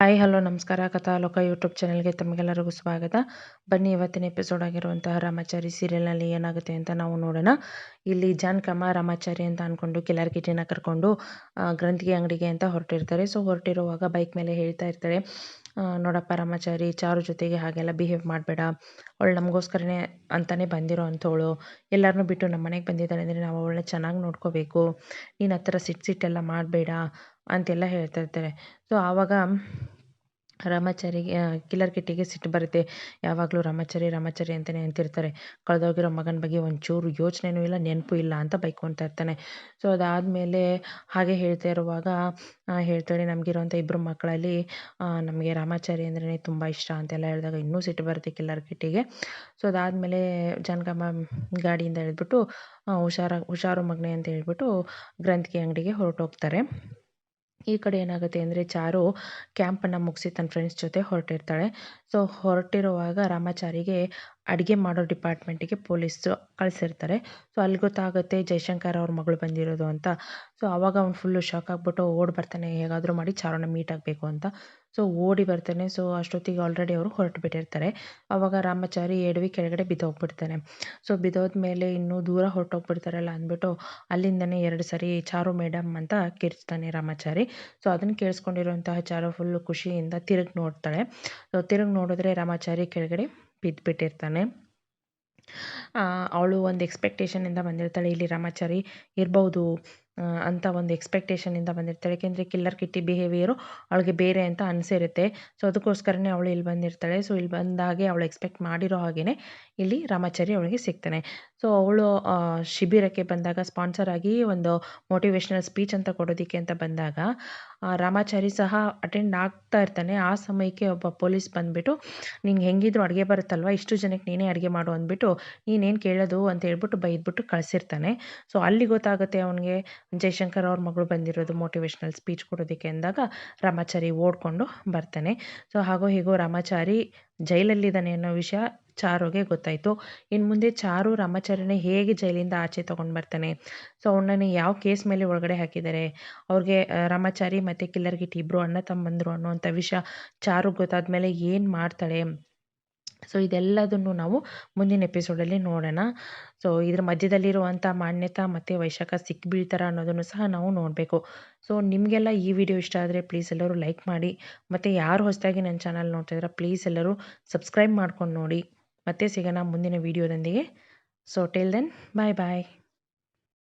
Hi hello ನಮಸ್ಕಾರ ಕಥಾಲೋಕ YouTube ಚಾನಲ್ಗೆ ತಮಗೆಲ್ಲರಿಗೂ ಸ್ವಾಗತ. ಬನ್ನಿ ಇವತ್ತಿನ ಎಪಿಸೋಡ್ ಆಗಿರುವಂತಹ ರಾಮಾಚಾರಿ ಸೀರಿಯಲ್ನಲ್ಲಿ ಏನಾಗುತ್ತೆ ಅಂತ ನಾವು ನೋಡೋಣ. ಇಲ್ಲಿ ಜಾನಕಮ್ಮ ರಾಮಾಚಾರಿ ಅಂತ ಅಂದ್ಕೊಂಡು ಕಿಲ್ಲರ್ ಕಿಟಿನ ಕರ್ಕೊಂಡು ಗ್ರಂಥಿಗೆ ಅಂಗಡಿಗೆ ಅಂತ ಹೊರಟಿರ್ತಾರೆ. ಸೊ ಹೊರಟಿರುವಾಗ ಬೈಕ್ ಮೇಲೆ ಹೇಳ್ತಾ ಇರ್ತಾರೆ, ನೋಡಪ್ಪ ರಾಮಾಚಾರಿ, ಚಾರು ಜೊತೆಗೆ ಹಾಗೆಲ್ಲ ಬಿಹೇವ್ ಮಾಡಬೇಡ, ಅವಳು ನಮಗೋಸ್ಕರನೇ ಅಂತಾನೆ ಬಂದಿರೋ ಅಂಥವಳು, ಎಲ್ಲರನ್ನೂ ಬಿಟ್ಟು ನಮ್ಮ ಮನೆಗೆ ಬಂದಿದ್ದಾಳೆ ಅಂದರೆ ನಾವು ಅವಳನ್ನ ಚೆನ್ನಾಗಿ ನೋಡ್ಕೋಬೇಕು, ನೀನು ಆ ಥರ ಸಿಟ್ಟೆಲ್ಲ ಮಾಡಬೇಡ ಅಂತೆಲ್ಲ ಹೇಳ್ತಾ ಇರ್ತಾರೆ. ಸೊ ಆವಾಗ ರಾಮಾಚಾರಿಗೆ ಕಿಲ್ಲರ್ ಕಿಟ್ಟಿಗೆ ಸಿಟ್ಟು ಬರುತ್ತೆ. ಯಾವಾಗಲೂ ರಾಮಾಚಾರಿ ರಾಮಾಚಾರಿ ಅಂತಲೇ ಅಂತಿರ್ತಾರೆ, ಕಳೆದೋಗಿರೋ ಮಗನ ಬಗ್ಗೆ ಒಂಚೂರು ಯೋಚನೆನೂ ಇಲ್ಲ, ನೆನಪು ಇಲ್ಲ ಅಂತ ಬೈಕೊಳ್ತಾ ಇರ್ತಾನೆ. ಸೊ ಅದಾದಮೇಲೆ ಹಾಗೆ ಹೇಳ್ತಾ ಇರುವಾಗ ಹೇಳ್ತಾಳೆ, ನಮಗಿರೋಂಥ ಇಬ್ಬರು ಮಕ್ಕಳಲ್ಲಿ ನಮಗೆ ರಾಮಾಚಾರಿ ಅಂದ್ರೇ ತುಂಬ ಇಷ್ಟ ಅಂತೆಲ್ಲ ಹೇಳಿದಾಗ ಇನ್ನೂ ಸಿಟ್ಟು ಬರುತ್ತೆ ಕಿಲ್ಲರ್ ಕಿಟ್ಟಿಗೆ. ಸೊ ಅದಾದಮೇಲೆ ಜಾನಕಮ್ಮ ಗಾಡಿಯಿಂದ ಇಳಿದ್ಬಿಟ್ಟು ಹುಷಾರು ಮಗನೇ ಅಂತ ಹೇಳ್ಬಿಟ್ಟು ಗ್ರಂಥಿಗೆ ಅಂಗಡಿಗೆ ಹೊರಟೋಗ್ತಾರೆ. ಈ ಕಡೆ ಏನಾಗುತ್ತೆ ಅಂದರೆ ಚಾರು ಕ್ಯಾಂಪನ್ನು ಮುಗಿಸಿ ತನ್ನ ಫ್ರೆಂಡ್ಸ್ ಜೊತೆ ಹೊರಟಿರ್ತಾಳೆ. ಸೊ ಹೊರಟಿರುವಾಗ ರಾಮಾಚಾರಿಗೆ ಅಡುಗೆ ಮಾಡೋ ಡಿಪಾರ್ಟ್ಮೆಂಟಿಗೆ ಪೊಲೀಸು ಕಳಿಸಿರ್ತಾರೆ. ಸೊ ಅಲ್ಲಿ ಗೊತ್ತಾಗುತ್ತೆ ಜಯಶಂಕರ್ ಅವ್ರ ಮಗಳು ಬಂದಿರೋದು ಅಂತ. ಸೊ ಆವಾಗ ಅವ್ನು ಫುಲ್ಲು ಶಾಕ್ ಆಗಿಬಿಟ್ಟು ಓಡಿ ಬರ್ತಾನೆ, ಹೇಗಾದರೂ ಮಾಡಿ ಚಾರುನ ಮೀಟ್ ಆಗಬೇಕು ಅಂತ. ಸೊ ಓಡಿ ಬರ್ತಾನೆ. ಸೊ ಅಷ್ಟೊತ್ತಿಗೆ ಆಲ್ರೆಡಿ ಅವರು ಹೊರಟು ಬಿಟ್ಟಿರ್ತಾರೆ. ಆವಾಗ ರಾಮಾಚಾರಿ ಎಡವಿ ಕೆಳಗಡೆ ಬಿದ್ದೋಗ್ಬಿಡ್ತಾನೆ. ಸೊ ಬಿದ್ದೋದ್ಮೇಲೆ ಇನ್ನೂ ದೂರ ಹೊರಟೋಗ್ಬಿಡ್ತಾರಲ್ಲ ಅಂದ್ಬಿಟ್ಟು ಅಲ್ಲಿಂದನೇ 2 ಸರಿ ಚಾರು ಮೇಡಮ್ ಅಂತ ಕಿರ್ಚ್ತಾನೆ ರಾಮಾಚಾರಿ. ಸೊ ಅದನ್ನು ಕೇಳಿಸ್ಕೊಂಡಿರುವಂತಹ ಚಾರು ಫುಲ್ಲು ಖುಷಿಯಿಂದ ತಿರುಗಿ ನೋಡ್ತಾಳೆ. ಸೊ ತಿರುಗಿ ನೋಡಿದ್ರೆ ರಾಮಾಚಾರಿ ಕೆಳಗಡೆ ಬಿದ್ದುಬಿಟ್ಟಿರ್ತಾನೆ. ಅವಳು ಒಂದು ಎಕ್ಸ್ಪೆಕ್ಟೇಷನಿಂದ ಬಂದಿರ್ತಾಳೆ, ಇಲ್ಲಿ ರಾಮಾಚಾರಿ ಇರ್ಬೋದು ಅಂತ ಒಂದು ಎಕ್ಸ್ಪೆಕ್ಟೇಷನಿಂದ ಬಂದಿರ್ತಾಳೆ. ಏಕೆಂದರೆ ಕಿಲ್ಲರ್ ಕಿಟ್ಟಿ ಬಿಹೇವಿಯರು ಅವಳಿಗೆ ಬೇರೆ ಅಂತ ಅನಿಸಿರುತ್ತೆ. ಸೊ ಅದಕ್ಕೋಸ್ಕರನೇ ಅವಳು ಇಲ್ಲಿ ಬಂದಿರ್ತಾಳೆ. ಸೊ ಇಲ್ಲಿ ಬಂದಾಗೆ ಅವಳು ಎಕ್ಸ್ಪೆಕ್ಟ್ ಮಾಡಿರೋ ಹಾಗೆಯೇ ಇಲ್ಲಿ ರಾಮಾಚಾರಿ ಅವಳಿಗೆ ಸಿಗ್ತಾನೆ. ಸೊ ಅವಳು ಶಿಬಿರಕ್ಕೆ ಬಂದಾಗ ಸ್ಪಾನ್ಸರ್ ಆಗಿ ಒಂದು ಮೋಟಿವೇಶ್ನಲ್ ಸ್ಪೀಚ್ ಅಂತ ಕೊಡೋದಕ್ಕೆ ಅಂತ ಬಂದಾಗ ರಾಮಾಚಾರಿ ಸಹ ಅಟೆಂಡ್ ಆಗ್ತಾ ಇರ್ತಾನೆ. ಆ ಸಮಯಕ್ಕೆ ಒಬ್ಬ ಪೊಲೀಸ್ ಬಂದುಬಿಟ್ಟು, ನಿಂಗೆ ಹೆಂಗಿದ್ರು ಅಡುಗೆ ಬರುತ್ತಲ್ವ, ಇಷ್ಟು ಜನಕ್ಕೆ ನೀನೇ ಅಡುಗೆ ಮಾಡು ಅಂದ್ಬಿಟ್ಟು ನೀನೇನು ಕೇಳೋದು ಅಂತ ಹೇಳ್ಬಿಟ್ಟು ಬೈದ್ಬಿಟ್ಟು ಕಳಿಸಿರ್ತಾನೆ. ಸೊ ಅಲ್ಲಿ ಗೊತ್ತಾಗುತ್ತೆ ಅವನಿಗೆ ಜಯಶಂಕರ್ ಅವ್ರ ಮಗಳು ಬಂದಿರೋದು ಮೋಟಿವೇಶ್ನಲ್ ಸ್ಪೀಚ್ ಕೊಡೋದಕ್ಕೆ ಅಂದಾಗ ರಾಮಾಚಾರಿ ಓಡಿಕೊಂಡು ಬರ್ತಾನೆ. ಸೊ ಹಾಗೋ ಹೀಗೋ ರಾಮಾಚಾರಿ ಜೈಲಲ್ಲಿದ್ದಾನೆ ಅನ್ನೋ ವಿಷಯ ಚಾರುಗೆ ಗೊತ್ತಾಯಿತು. ಇನ್ನು ಮುಂದೆ ಚಾರು ರಾಮಾಚಾರಿನ ಹೇಗೆ ಜೈಲಿಂದ ಆಚೆ ತೊಗೊಂಡು ಬರ್ತಾನೆ, ಸೊ ಅವನನ್ನು ಯಾವ ಕೇಸ್ ಮೇಲೆ ಒಳಗಡೆ ಹಾಕಿದ್ದಾರೆ, ಅವ್ರಿಗೆ ರಾಮಾಚಾರಿ ಮತ್ತು ಕಿಲ್ಲರ್ ಕಿಟ್ಟಿ ಇಬ್ಬರು ಅಣ್ಣ ತಮ್ಮಂದರು ಅನ್ನೋವಂಥ ವಿಷಯ ಚಾರುಗೆ ಗೊತ್ತಾದ ಮೇಲೆ ಏನು ಮಾಡ್ತಾಳೆ, ಸೊ ಇದೆಲ್ಲದನ್ನು ನಾವು ಮುಂದಿನ ಎಪಿಸೋಡಲ್ಲಿ ನೋಡೋಣ. ಸೊ ಇದ್ರ ಮಧ್ಯದಲ್ಲಿರುವಂಥ ಮಾನ್ಯತಾ ಮತ್ತು ವೈಶಾಖ ಸಿಕ್ಕಿಬೀಳ್ತಾರ ಅನ್ನೋದನ್ನು ಸಹ ನಾವು ನೋಡಬೇಕು. ಸೊ ನಿಮಗೆಲ್ಲ ಈ ವಿಡಿಯೋ ಇಷ್ಟ ಆದರೆ ಪ್ಲೀಸ್ ಎಲ್ಲರೂ ಲೈಕ್ ಮಾಡಿ, ಮತ್ತು ಯಾರು ಹೊಸದಾಗಿ ನನ್ನ ಚಾನಲ್ ನೋಡ್ತಾ ಇದ್ದೀರಾ ಪ್ಲೀಸ್ ಎಲ್ಲರೂ ಸಬ್ಸ್ಕ್ರೈಬ್ ಮಾಡ್ಕೊಂಡು ನೋಡಿ. ಮತ್ತೆ ಸಿಗೋಣ ಮುಂದಿನ ವಿಡಿಯೋದೊಂದಿಗೆ. ಸೊ ಟಿಲ್ ದೆನ್ ಬಾಯ್ ಬಾಯ್.